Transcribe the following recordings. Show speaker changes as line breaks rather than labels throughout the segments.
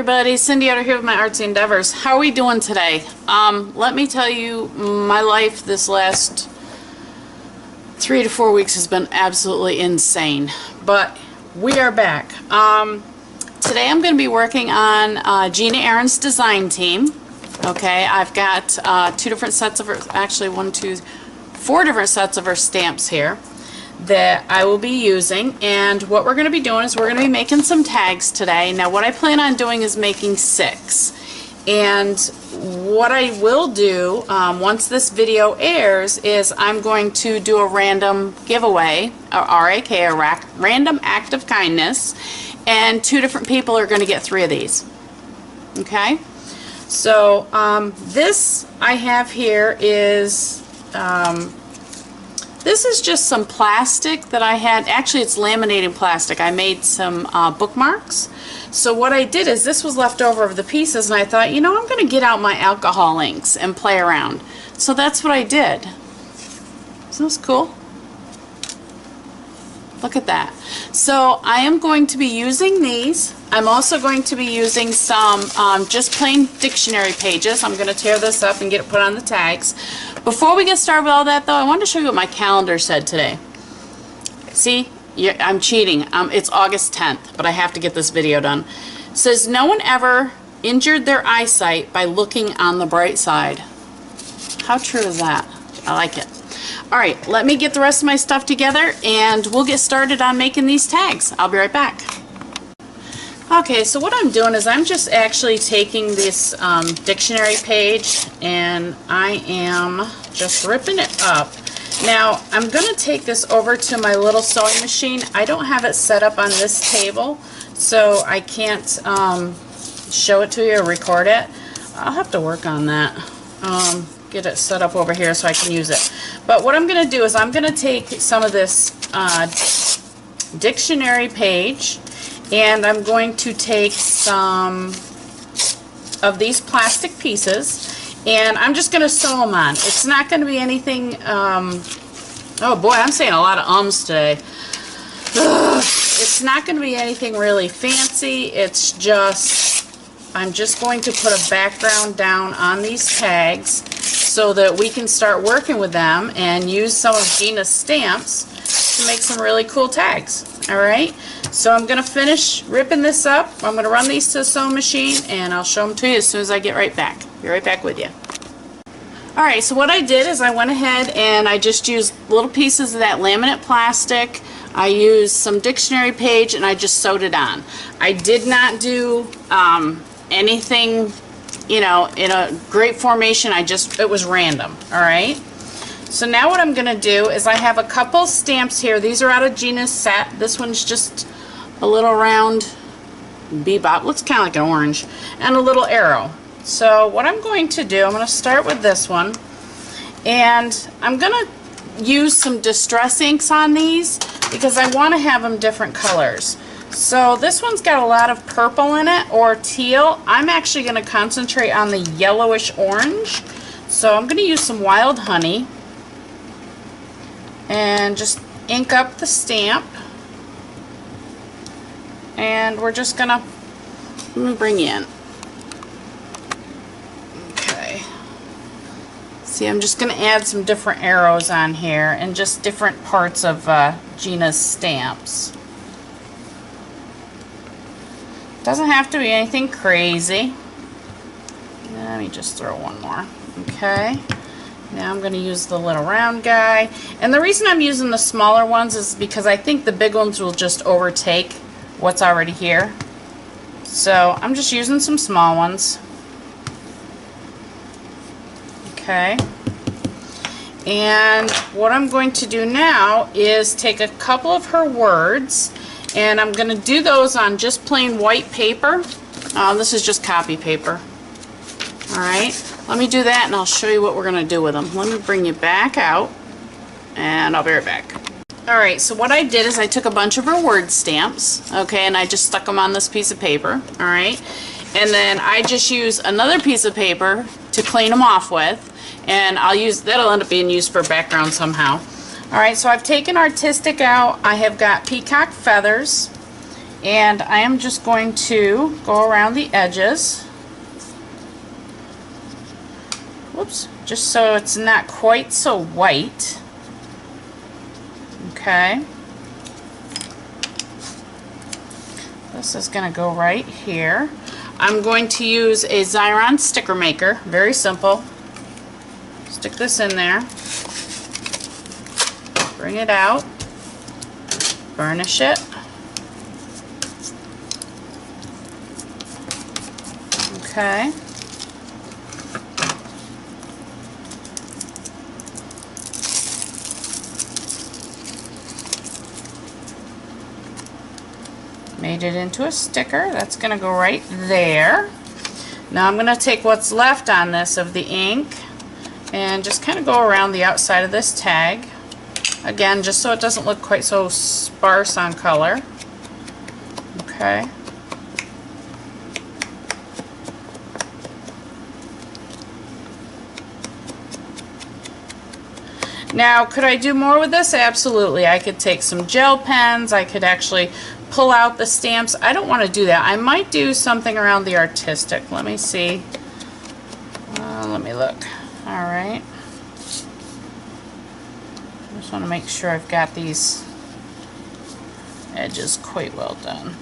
everybody, Cindy out here with my artsy endeavors. How are we doing today? Let me tell you, my life this last 3 to 4 weeks has been absolutely insane, but we are back. Today I'm going to be working on Gina Aaron's design team. Okay, I've got 2 different sets of her, actually 4 different sets of her stamps here that I will be using, and what we're going to be doing is we're going to be making some tags today. Now what I plan on doing is making 6, and what I will do once this video airs is I'm going to do a random giveaway, a RAK, a random act of kindness, and 2 different people are going to get 3 of these. Okay, so this I have here is this is just some plastic that I had. Actually, it's laminating plastic. I made some bookmarks. So what I did is this was left over of the pieces, and I thought, you know, I'm going to get out my alcohol inks and play around. So that's what I did. Isn't this cool? Look at that. So I am going to be using these. I'm also going to be using some just plain dictionary pages. I'm going to tear this up and get it put on the tags. Before we get started with all that, though, I wanted to show you what my calendar said today. See, I'm cheating. It's August 10th, but I have to get this video done. It says, no one ever injured their eyesight by looking on the bright side. How true is that? I like it. Alright, let me get the rest of my stuff together and we'll get started on making these tags. I'll be right back. Okay, so what I'm doing is I'm just actually taking this dictionary page and I am just ripping it up. Now, I'm going to take this over to my little sewing machine. I don't have it set up on this table, so I can't show it to you or record it. I'll have to work on that. Get it set up over here so I can use it. But what I'm going to do is I'm going to take some of this dictionary page, and I'm going to take some of these plastic pieces, and I'm just going to sew them on. It's not going to be anything, oh boy, I'm saying a lot of ums today. It's not going to be anything really fancy. It's just, I'm just going to put a background down on these tags so that we can start working with them and use some of Gina's stamps to make some really cool tags. Alright, so I'm going to finish ripping this up. I'm going to run these to the sewing machine and I'll show them to you as soon as I get right back. Be right back with you. Alright, so what I did is I went ahead and I just used little pieces of that laminate plastic. I used some dictionary page and I just sewed it on. I did not do anything, you know, in a great formation. It was random. Alright, so now what I'm going to do is I have a couple stamps here. These are out of Gina's set. This one's just a little round bebop. Looks kind of like an orange. And a little arrow. So what I'm going to do, I'm going to start with this one. And I'm going to use some distress inks on these because I want to have them different colors. So this one's got a lot of purple in it, or teal. I'm actually going to concentrate on the yellowish orange. So I'm going to use some wild honey and just ink up the stamp. And we're just going to, let me bring you in. Okay. See, I'm just going to add some different arrows on here and just different parts of Gina's stamps. Doesn't have to be anything crazy. Let me just throw one more. Okay. Now I'm going to use the little round guy. And the reason I'm using the smaller ones is because I think the big ones will just overtake what's already here. So I'm just using some small ones. Okay. And what I'm going to do now is take a couple of her words, and I'm going to do those on just plain white paper. This is just copy paper. Alright, let me do that and I'll show you what we're going to do with them. Let me bring you back out and I'll be right back. Alright, so what I did is I took a bunch of her word stamps, okay, and I just stuck them on this piece of paper. Alright, and then I just use another piece of paper to clean them off with, and that'll end up being used for background somehow. Alright, so I've taken artistic out. I have got peacock feathers, And I am just going to go around the edges. Whoops, just so it's not quite so white. Okay. This is going to go right here. I'm going to use a Xyron sticker maker. Very simple. Stick this in there. Bring it out. Burnish it. Okay. Made it into a sticker. That's going to go right there. Now I'm going to take what's left on this of the ink and just kind of go around the outside of this tag. Again, just so it doesn't look quite so sparse on color. Okay. Now, could I do more with this? Absolutely. I could take some gel pens. I could actually pull out the stamps. I don't want to do that. I might do something around the artistic. Let me see. Let me look. All right. I just want to make sure I've got these edges quite well done.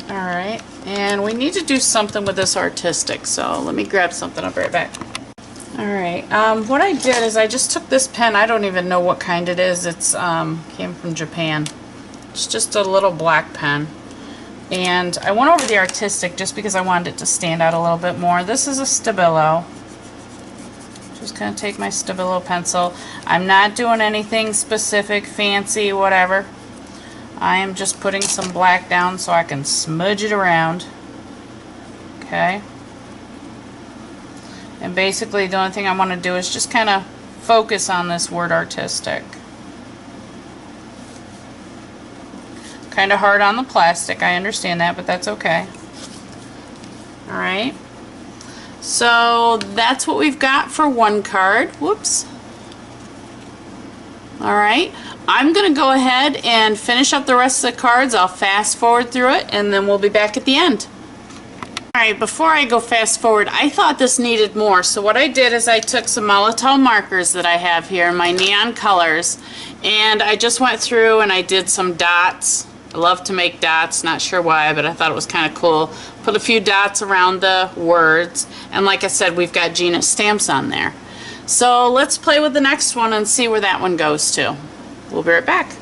All right. And we need to do something with this artistic. So let me grab something. I'll be right back. Alright, what I did is I just took this pen. I don't even know what kind it is. It's came from Japan. It's just a little black pen. And I went over the artistic just because I wanted it to stand out a little bit more. This is a Stabilo. Just going to take my Stabilo pencil. I'm not doing anything specific, fancy, whatever. I am just putting some black down so I can smudge it around. Okay. And basically the only thing I want to do is just kind of focus on this word artistic. Kind of hard on the plastic, I understand that, but that's okay. Alright. So that's what we've got for one card. Whoops. Alright. I'm going to go ahead and finish up the rest of the cards. I'll fast forward through it and then we'll be back at the end. Alright, before I go fast forward, I thought this needed more. So what I did is I took some Molotow markers that I have here, my neon colors, and I just went through and I did some dots. I love to make dots, not sure why, but I thought it was kind of cool. Put a few dots around the words, and like I said, we've got Gina stamps on there. So let's play with the next one and see where that one goes to. We'll be right back.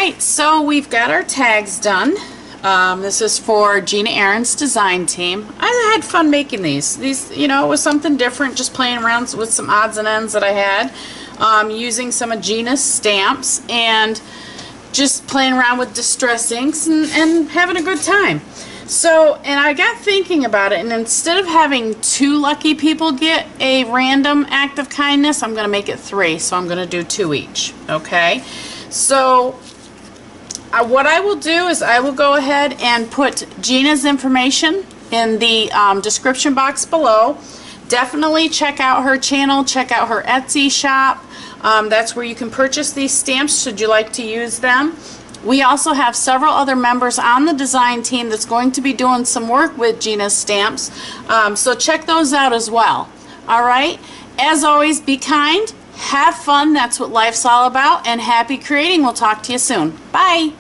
right, so we've got our tags done. This is for Gina Aaron's design team. I had fun making these. These, you know, it was something different, just playing around with some odds and ends that I had, using some of Gina's stamps and just playing around with distress inks and having a good time. So, and I got thinking about it, and instead of having 2 lucky people get a random act of kindness, I'm going to make it 3, so I'm going to do 2 each, okay? So, what I will do is I will go ahead and put Gina's information in the description box below. Definitely check out her channel, check out her Etsy shop. That's where you can purchase these stamps should you like to use them. We also have several other members on the design team that's going to be doing some work with Gina's stamps. So check those out as well. Alright, as always, be kind, have fun, that's what life's all about, and happy creating. We'll talk to you soon. Bye!